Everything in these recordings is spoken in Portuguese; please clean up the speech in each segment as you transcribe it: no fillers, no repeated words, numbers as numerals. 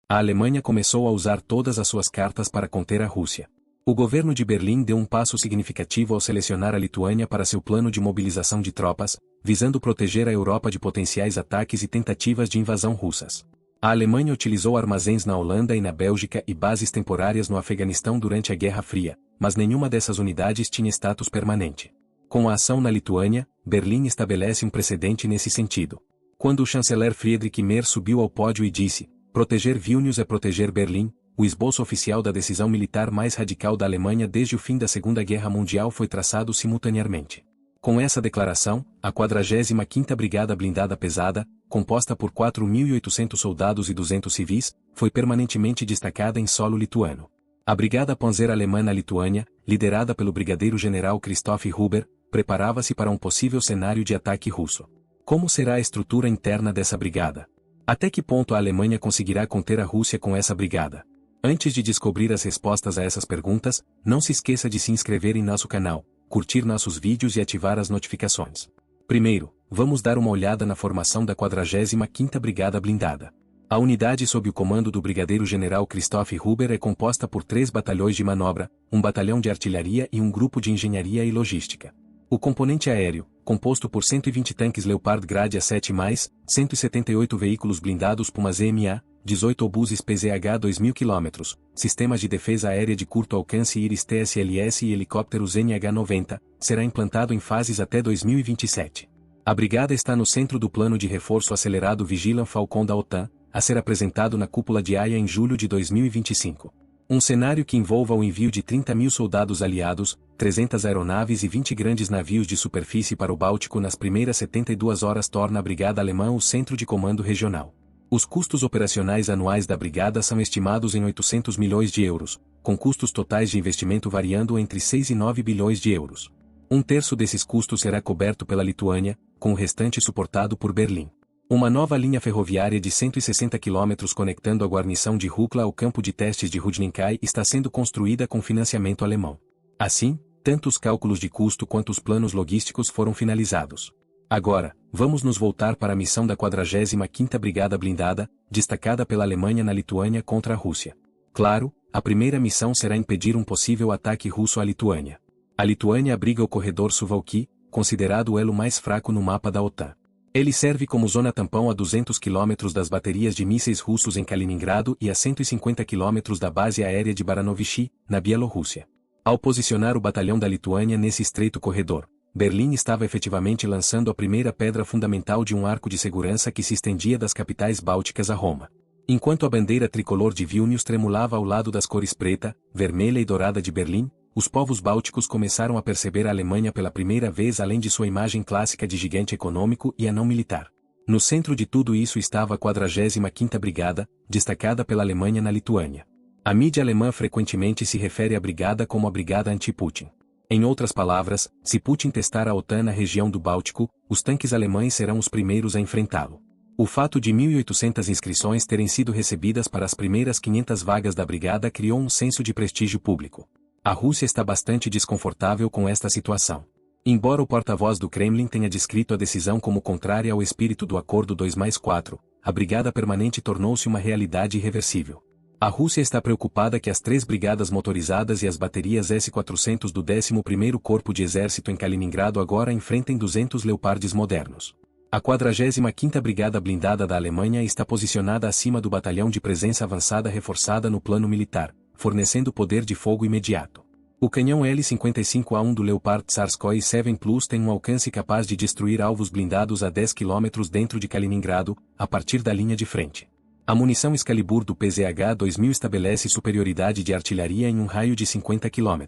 A Alemanha começou a usar todas as suas cartas para conter a Rússia. O governo de Berlim deu um passo significativo ao selecionar a Lituânia para seu plano de mobilização de tropas, visando proteger a Europa de potenciais ataques e tentativas de invasão russas. A Alemanha utilizou armazéns na Holanda e na Bélgica e bases temporárias no Afeganistão durante a Guerra Fria, mas nenhuma dessas unidades tinha status permanente. Com a ação na Lituânia, Berlim estabelece um precedente nesse sentido. Quando o chanceler Friedrich Merz subiu ao pódio e disse: "Proteger Vilnius é proteger Berlim", o esboço oficial da decisão militar mais radical da Alemanha desde o fim da Segunda Guerra Mundial foi traçado simultaneamente. Com essa declaração, a 45ª Brigada Blindada Pesada, composta por 4.800 soldados e 200 civis, foi permanentemente destacada em solo lituano. A Brigada Panzer Alemã na Lituânia, liderada pelo brigadeiro-general Christoph Huber, preparava-se para um possível cenário de ataque russo. Como será a estrutura interna dessa brigada? Até que ponto a Alemanha conseguirá conter a Rússia com essa brigada? Antes de descobrir as respostas a essas perguntas, não se esqueça de se inscrever em nosso canal, curtir nossos vídeos e ativar as notificações. Primeiro, vamos dar uma olhada na formação da 45ª Brigada Blindada. A unidade sob o comando do brigadeiro-general Christoph Huber é composta por 3 batalhões de manobra, um batalhão de artilharia e um grupo de engenharia e logística. O componente aéreo, composto por 120 tanques Leopard Grade A7+, 178 veículos blindados Puma ZMA, 18 obuses PZH 2.000 km, sistemas de defesa aérea de curto alcance Iris TSLS e helicópteros NH-90, será implantado em fases até 2027. A brigada está no centro do plano de reforço acelerado Vigilant Falcon da OTAN, a ser apresentado na cúpula de Haia em julho de 2025. Um cenário que envolva o envio de 30.000 soldados aliados, 300 aeronaves e 20 grandes navios de superfície para o Báltico nas primeiras 72 horas torna a Brigada Alemã o centro de comando regional. Os custos operacionais anuais da brigada são estimados em 800 milhões de euros, com custos totais de investimento variando entre 6 e 9 bilhões de euros. Um terço desses custos será coberto pela Lituânia, com o restante suportado por Berlim. Uma nova linha ferroviária de 160 km conectando a guarnição de Rukla ao campo de testes de Rudninkai está sendo construída com financiamento alemão. Assim, tanto os cálculos de custo quanto os planos logísticos foram finalizados. Agora, vamos nos voltar para a missão da 45ª Brigada Blindada, destacada pela Alemanha na Lituânia contra a Rússia. Claro, a primeira missão será impedir um possível ataque russo à Lituânia. A Lituânia abriga o corredor Suwałki, considerado o elo mais fraco no mapa da OTAN. Ele serve como zona tampão a 200 km das baterias de mísseis russos em Kaliningrado e a 150 km da base aérea de Baranovichy, na Bielorrússia. Ao posicionar o batalhão da Lituânia nesse estreito corredor, Berlim estava efetivamente lançando a primeira pedra fundamental de um arco de segurança que se estendia das capitais bálticas a Roma. Enquanto a bandeira tricolor de Vilnius tremulava ao lado das cores preta, vermelha e dourada de Berlim, os povos bálticos começaram a perceber a Alemanha pela primeira vez além de sua imagem clássica de gigante econômico e a não militar. No centro de tudo isso estava a 45ª Brigada, destacada pela Alemanha na Lituânia. A mídia alemã frequentemente se refere à brigada como a Brigada Anti-Putin. Em outras palavras, se Putin testar a OTAN na região do Báltico, os tanques alemães serão os primeiros a enfrentá-lo. O fato de 1.800 inscrições terem sido recebidas para as primeiras 500 vagas da brigada criou um senso de prestígio público. A Rússia está bastante desconfortável com esta situação. Embora o porta-voz do Kremlin tenha descrito a decisão como contrária ao espírito do Acordo 2+4, a Brigada Permanente tornou-se uma realidade irreversível. A Rússia está preocupada que as 3 brigadas motorizadas e as baterias S-400 do 11º Corpo de Exército em Kaliningrado agora enfrentem 200 Leopards modernos. A 45ª Brigada Blindada da Alemanha está posicionada acima do batalhão de presença avançada reforçada no plano militar, fornecendo poder de fogo imediato. O canhão L-55A1 do Leopard Tsarskoye 7 Plus tem um alcance capaz de destruir alvos blindados a 10 km dentro de Kaliningrado, a partir da linha de frente. A munição Excalibur do PZH 2000 estabelece superioridade de artilharia em um raio de 50 km.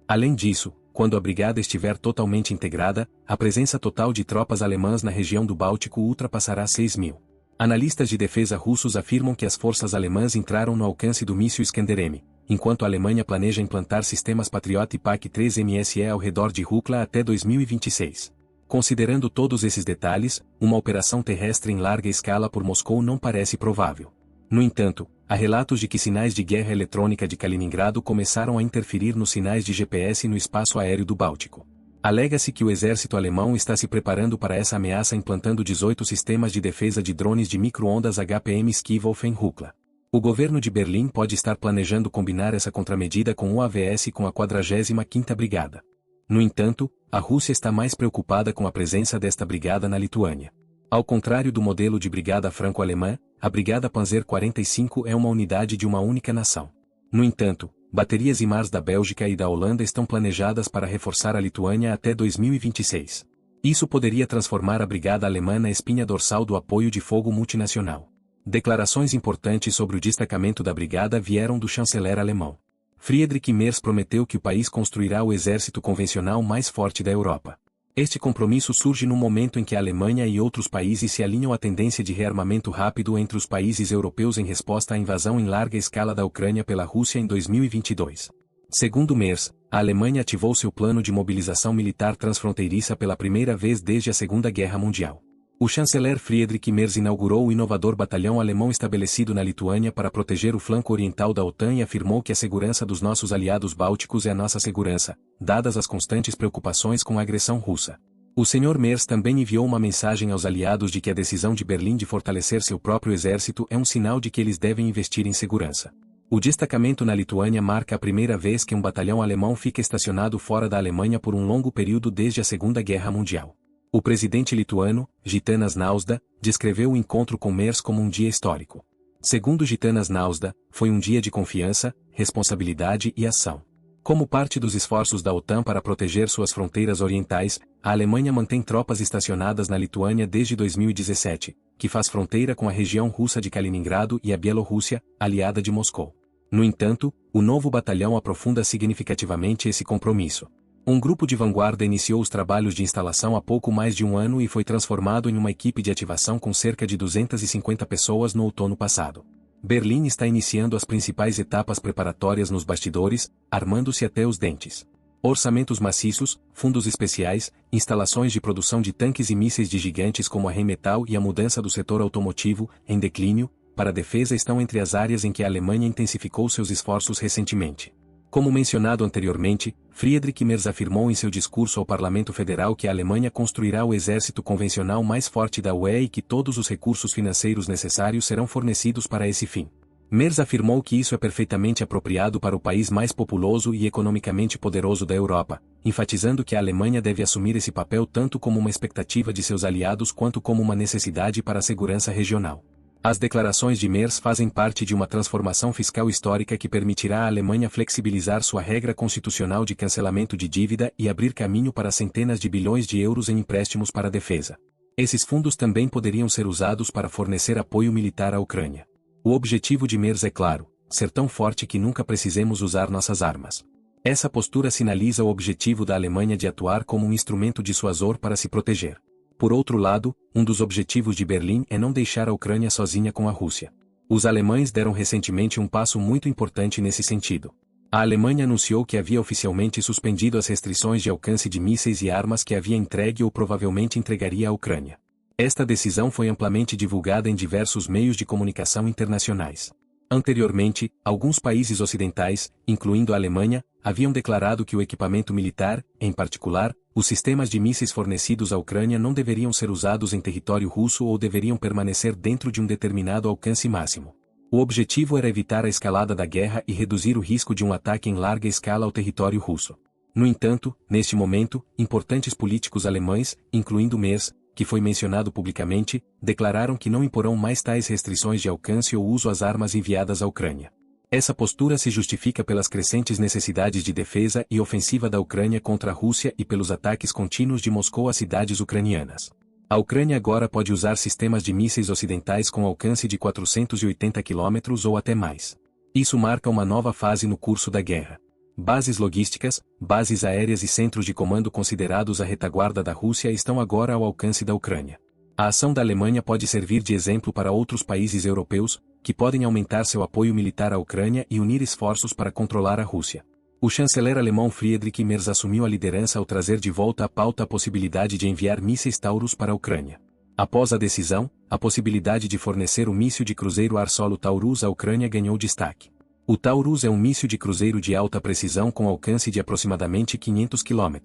Além disso, quando a brigada estiver totalmente integrada, a presença total de tropas alemãs na região do Báltico ultrapassará 6.000. Analistas de defesa russos afirmam que as forças alemãs entraram no alcance do míssil Iskander-M, enquanto a Alemanha planeja implantar sistemas Patriot e PAC-3 MSE ao redor de Rukla até 2026. Considerando todos esses detalhes, uma operação terrestre em larga escala por Moscou não parece provável. No entanto, há relatos de que sinais de guerra eletrônica de Kaliningrado começaram a interferir nos sinais de GPS no espaço aéreo do Báltico. Alega-se que o exército alemão está se preparando para essa ameaça implantando 18 sistemas de defesa de drones de micro-ondas HPM Skywolf em Rukla. O governo de Berlim pode estar planejando combinar essa contramedida com o AVS e com a 45ª Brigada. No entanto, a Rússia está mais preocupada com a presença desta brigada na Lituânia. Ao contrário do modelo de brigada franco-alemã, a Brigada Panzer 45 é uma unidade de uma única nação. No entanto, baterias HIMARS da Bélgica e da Holanda estão planejadas para reforçar a Lituânia até 2026. Isso poderia transformar a brigada alemã na espinha dorsal do apoio de fogo multinacional. Declarações importantes sobre o destacamento da brigada vieram do chanceler alemão. Friedrich Merz prometeu que o país construirá o exército convencional mais forte da Europa. Este compromisso surge no momento em que a Alemanha e outros países se alinham à tendência de rearmamento rápido entre os países europeus em resposta à invasão em larga escala da Ucrânia pela Rússia em 2022. Segundo Merz, a Alemanha ativou seu plano de mobilização militar transfronteiriça pela primeira vez desde a Segunda Guerra Mundial. O chanceler Friedrich Merz inaugurou o inovador batalhão alemão estabelecido na Lituânia para proteger o flanco oriental da OTAN e afirmou que a segurança dos nossos aliados bálticos é a nossa segurança, dadas as constantes preocupações com a agressão russa. O Sr. Merz também enviou uma mensagem aos aliados de que a decisão de Berlim de fortalecer seu próprio exército é um sinal de que eles devem investir em segurança. O destacamento na Lituânia marca a primeira vez que um batalhão alemão fica estacionado fora da Alemanha por um longo período desde a Segunda Guerra Mundial. O presidente lituano, Gitanas Nausėda, descreveu o encontro com Merz como um dia histórico. Segundo Gitanas Nausėda, foi um dia de confiança, responsabilidade e ação. Como parte dos esforços da OTAN para proteger suas fronteiras orientais, a Alemanha mantém tropas estacionadas na Lituânia desde 2017, que faz fronteira com a região russa de Kaliningrado e a Bielorrússia, aliada de Moscou. No entanto, o novo batalhão aprofunda significativamente esse compromisso. Um grupo de vanguarda iniciou os trabalhos de instalação há pouco mais de um ano e foi transformado em uma equipe de ativação com cerca de 250 pessoas no outono passado. Berlim está iniciando as principais etapas preparatórias nos bastidores, armando-se até os dentes. Orçamentos maciços, fundos especiais, instalações de produção de tanques e mísseis de gigantes como a Rheinmetall e a mudança do setor automotivo, em declínio, para a defesa estão entre as áreas em que a Alemanha intensificou seus esforços recentemente. Como mencionado anteriormente, Friedrich Merz afirmou em seu discurso ao Parlamento Federal que a Alemanha construirá o exército convencional mais forte da UE e que todos os recursos financeiros necessários serão fornecidos para esse fim. Merz afirmou que isso é perfeitamente apropriado para o país mais populoso e economicamente poderoso da Europa, enfatizando que a Alemanha deve assumir esse papel tanto como uma expectativa de seus aliados quanto como uma necessidade para a segurança regional. As declarações de Merz fazem parte de uma transformação fiscal histórica que permitirá à Alemanha flexibilizar sua regra constitucional de cancelamento de dívida e abrir caminho para centenas de bilhões de euros em empréstimos para a defesa. Esses fundos também poderiam ser usados para fornecer apoio militar à Ucrânia. O objetivo de Merz é claro: ser tão forte que nunca precisemos usar nossas armas. Essa postura sinaliza o objetivo da Alemanha de atuar como um instrumento dissuasor para se proteger. Por outro lado, um dos objetivos de Berlim é não deixar a Ucrânia sozinha com a Rússia. Os alemães deram recentemente um passo muito importante nesse sentido. A Alemanha anunciou que havia oficialmente suspendido as restrições de alcance de mísseis e armas que havia entregue ou provavelmente entregaria à Ucrânia. Esta decisão foi amplamente divulgada em diversos meios de comunicação internacionais. Anteriormente, alguns países ocidentais, incluindo a Alemanha, haviam declarado que o equipamento militar, em particular, os sistemas de mísseis fornecidos à Ucrânia não deveriam ser usados em território russo ou deveriam permanecer dentro de um determinado alcance máximo. O objetivo era evitar a escalada da guerra e reduzir o risco de um ataque em larga escala ao território russo. No entanto, neste momento, importantes políticos alemães, incluindo Merz, que foi mencionado publicamente, declararam que não imporão mais tais restrições de alcance ou uso às armas enviadas à Ucrânia. Essa postura se justifica pelas crescentes necessidades de defesa e ofensiva da Ucrânia contra a Rússia e pelos ataques contínuos de Moscou a cidades ucranianas. A Ucrânia agora pode usar sistemas de mísseis ocidentais com alcance de 480 km ou até mais. Isso marca uma nova fase no curso da guerra. Bases logísticas, bases aéreas e centros de comando considerados a retaguarda da Rússia estão agora ao alcance da Ucrânia. A ação da Alemanha pode servir de exemplo para outros países europeus, que podem aumentar seu apoio militar à Ucrânia e unir esforços para controlar a Rússia. O chanceler alemão Friedrich Merz assumiu a liderança ao trazer de volta à pauta a possibilidade de enviar mísseis Taurus para a Ucrânia. Após a decisão, a possibilidade de fornecer o míssil de cruzeiro ar-solo Taurus à Ucrânia ganhou destaque. O Taurus é um míssil de cruzeiro de alta precisão com alcance de aproximadamente 500 km.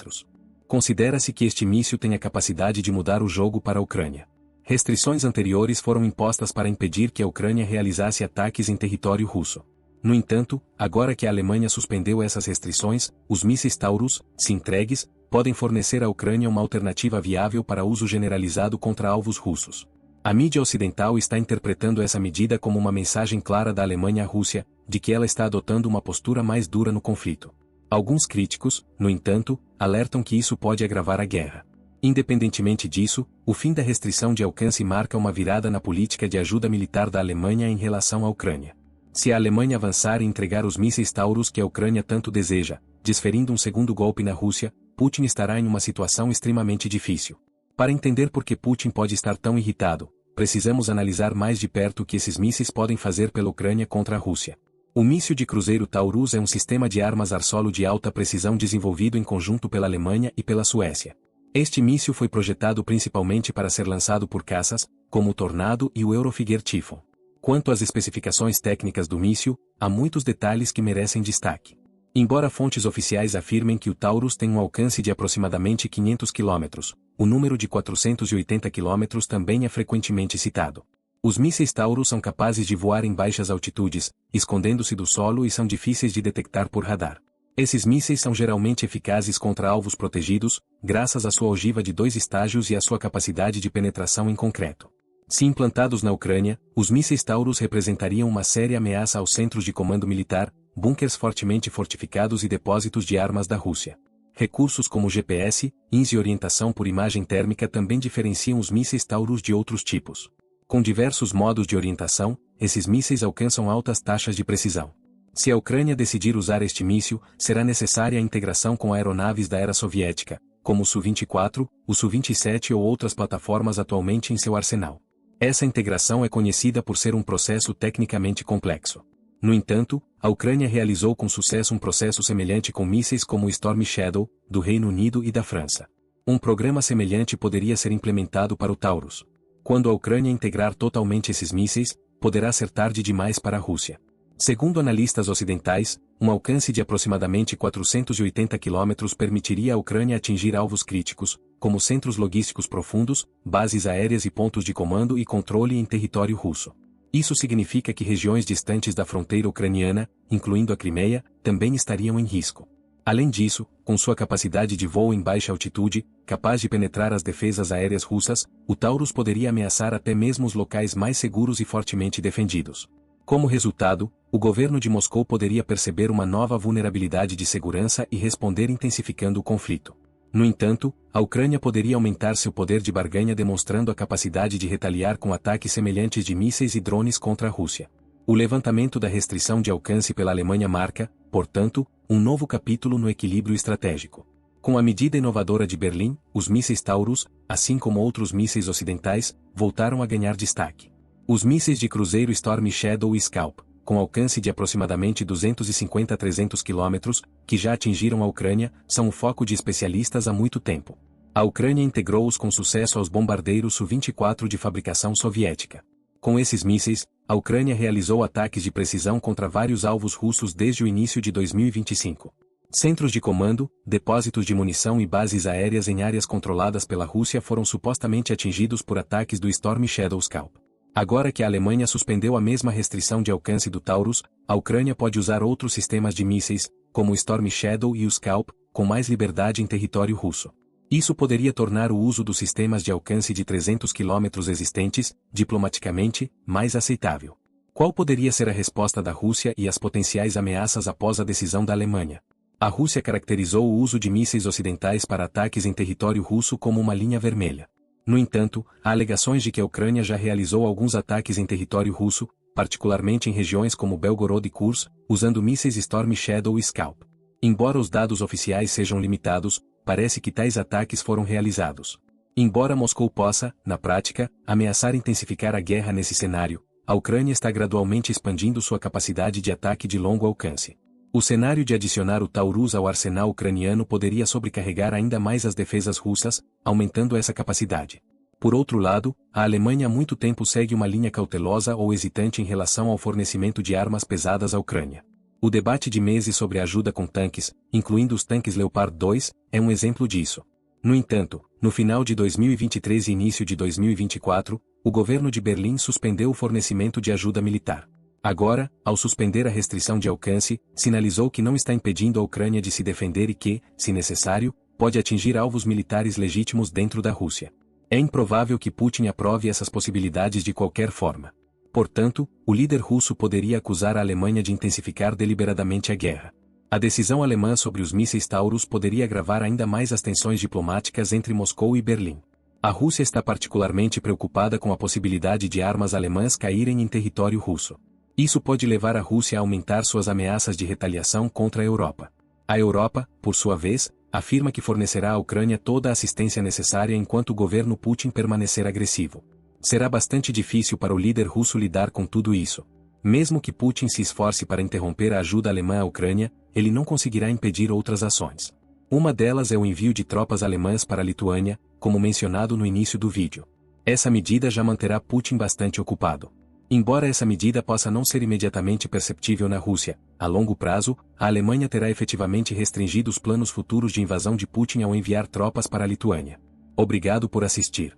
Considera-se que este míssil tem a capacidade de mudar o jogo para a Ucrânia. Restrições anteriores foram impostas para impedir que a Ucrânia realizasse ataques em território russo. No entanto, agora que a Alemanha suspendeu essas restrições, os mísseis Taurus, se entregues, podem fornecer à Ucrânia uma alternativa viável para uso generalizado contra alvos russos. A mídia ocidental está interpretando essa medida como uma mensagem clara da Alemanha à Rússia, de que ela está adotando uma postura mais dura no conflito. Alguns críticos, no entanto, alertam que isso pode agravar a guerra. Independentemente disso, o fim da restrição de alcance marca uma virada na política de ajuda militar da Alemanha em relação à Ucrânia. Se a Alemanha avançar e entregar os mísseis Taurus que a Ucrânia tanto deseja, desferindo um segundo golpe na Rússia, Putin estará em uma situação extremamente difícil. Para entender por que Putin pode estar tão irritado, precisamos analisar mais de perto o que esses mísseis podem fazer pela Ucrânia contra a Rússia. O míssil de cruzeiro Taurus é um sistema de armas ar-solo de alta precisão desenvolvido em conjunto pela Alemanha e pela Suécia. Este míssil foi projetado principalmente para ser lançado por caças, como o Tornado e o Eurofighter Typhoon. Quanto às especificações técnicas do míssil, há muitos detalhes que merecem destaque. Embora fontes oficiais afirmem que o Taurus tem um alcance de aproximadamente 500 km, o número de 480 km também é frequentemente citado. Os mísseis Taurus são capazes de voar em baixas altitudes, escondendo-se do solo e são difíceis de detectar por radar. Esses mísseis são geralmente eficazes contra alvos protegidos, graças à sua ogiva de 2 estágios e à sua capacidade de penetração em concreto. Se implantados na Ucrânia, os mísseis Taurus representariam uma séria ameaça aos centros de comando militar, bunkers fortemente fortificados e depósitos de armas da Rússia. Recursos como GPS, INS e orientação por imagem térmica também diferenciam os mísseis Taurus de outros tipos. Com diversos modos de orientação, esses mísseis alcançam altas taxas de precisão. Se a Ucrânia decidir usar este míssil, será necessária a integração com aeronaves da era soviética, como o Su-24, o Su-27 ou outras plataformas atualmente em seu arsenal. Essa integração é conhecida por ser um processo tecnicamente complexo. No entanto, a Ucrânia realizou com sucesso um processo semelhante com mísseis como o Storm Shadow, do Reino Unido e da França. Um programa semelhante poderia ser implementado para o Taurus. Quando a Ucrânia integrar totalmente esses mísseis, poderá ser tarde demais para a Rússia. Segundo analistas ocidentais, um alcance de aproximadamente 480 km permitiria à Ucrânia atingir alvos críticos, como centros logísticos profundos, bases aéreas e pontos de comando e controle em território russo. Isso significa que regiões distantes da fronteira ucraniana, incluindo a Crimeia, também estariam em risco. Além disso, com sua capacidade de voo em baixa altitude, capaz de penetrar as defesas aéreas russas, o Taurus poderia ameaçar até mesmo os locais mais seguros e fortemente defendidos. Como resultado, o governo de Moscou poderia perceber uma nova vulnerabilidade de segurança e responder intensificando o conflito. No entanto, a Ucrânia poderia aumentar seu poder de barganha demonstrando a capacidade de retaliar com ataques semelhantes de mísseis e drones contra a Rússia. O levantamento da restrição de alcance pela Alemanha marca, portanto, um novo capítulo no equilíbrio estratégico. Com a medida inovadora de Berlim, os mísseis Taurus, assim como outros mísseis ocidentais, voltaram a ganhar destaque. Os mísseis de cruzeiro Storm Shadow e Scalp, com alcance de aproximadamente 250 a 300 km, que já atingiram a Ucrânia, são o foco de especialistas há muito tempo. A Ucrânia integrou-os com sucesso aos bombardeiros Su-24 de fabricação soviética. Com esses mísseis, a Ucrânia realizou ataques de precisão contra vários alvos russos desde o início de 2025. Centros de comando, depósitos de munição e bases aéreas em áreas controladas pela Rússia foram supostamente atingidos por ataques do Storm Shadow Scalp. Agora que a Alemanha suspendeu a mesma restrição de alcance do Taurus, a Ucrânia pode usar outros sistemas de mísseis, como o Storm Shadow e o Scalp, com mais liberdade em território russo. Isso poderia tornar o uso dos sistemas de alcance de 300 km existentes, diplomaticamente, mais aceitável. Qual poderia ser a resposta da Rússia e as potenciais ameaças após a decisão da Alemanha? A Rússia caracterizou o uso de mísseis ocidentais para ataques em território russo como uma linha vermelha. No entanto, há alegações de que a Ucrânia já realizou alguns ataques em território russo, particularmente em regiões como Belgorod e Kursk, usando mísseis Storm Shadow e Scalp. Embora os dados oficiais sejam limitados, parece que tais ataques foram realizados. Embora Moscou possa, na prática, ameaçar intensificar a guerra nesse cenário, a Ucrânia está gradualmente expandindo sua capacidade de ataque de longo alcance. O cenário de adicionar o Taurus ao arsenal ucraniano poderia sobrecarregar ainda mais as defesas russas, aumentando essa capacidade. Por outro lado, a Alemanha há muito tempo segue uma linha cautelosa ou hesitante em relação ao fornecimento de armas pesadas à Ucrânia. O debate de meses sobre a ajuda com tanques, incluindo os tanques Leopard 2, é um exemplo disso. No entanto, no final de 2023 e início de 2024, o governo de Berlim suspendeu o fornecimento de ajuda militar. Agora, ao suspender a restrição de alcance, sinalizou que não está impedindo a Ucrânia de se defender e que, se necessário, pode atingir alvos militares legítimos dentro da Rússia. É improvável que Putin aprove essas possibilidades de qualquer forma. Portanto, o líder russo poderia acusar a Alemanha de intensificar deliberadamente a guerra. A decisão alemã sobre os mísseis Taurus poderia agravar ainda mais as tensões diplomáticas entre Moscou e Berlim. A Rússia está particularmente preocupada com a possibilidade de armas alemãs caírem em território russo. Isso pode levar a Rússia a aumentar suas ameaças de retaliação contra a Europa. A Europa, por sua vez, afirma que fornecerá à Ucrânia toda a assistência necessária enquanto o governo Putin permanecer agressivo. Será bastante difícil para o líder russo lidar com tudo isso. Mesmo que Putin se esforce para interromper a ajuda alemã à Ucrânia, ele não conseguirá impedir outras ações. Uma delas é o envio de tropas alemãs para a Lituânia, como mencionado no início do vídeo. Essa medida já manterá Putin bastante ocupado. Embora essa medida possa não ser imediatamente perceptível na Rússia, a longo prazo, a Alemanha terá efetivamente restringido os planos futuros de invasão de Putin ao enviar tropas para a Lituânia. Obrigado por assistir.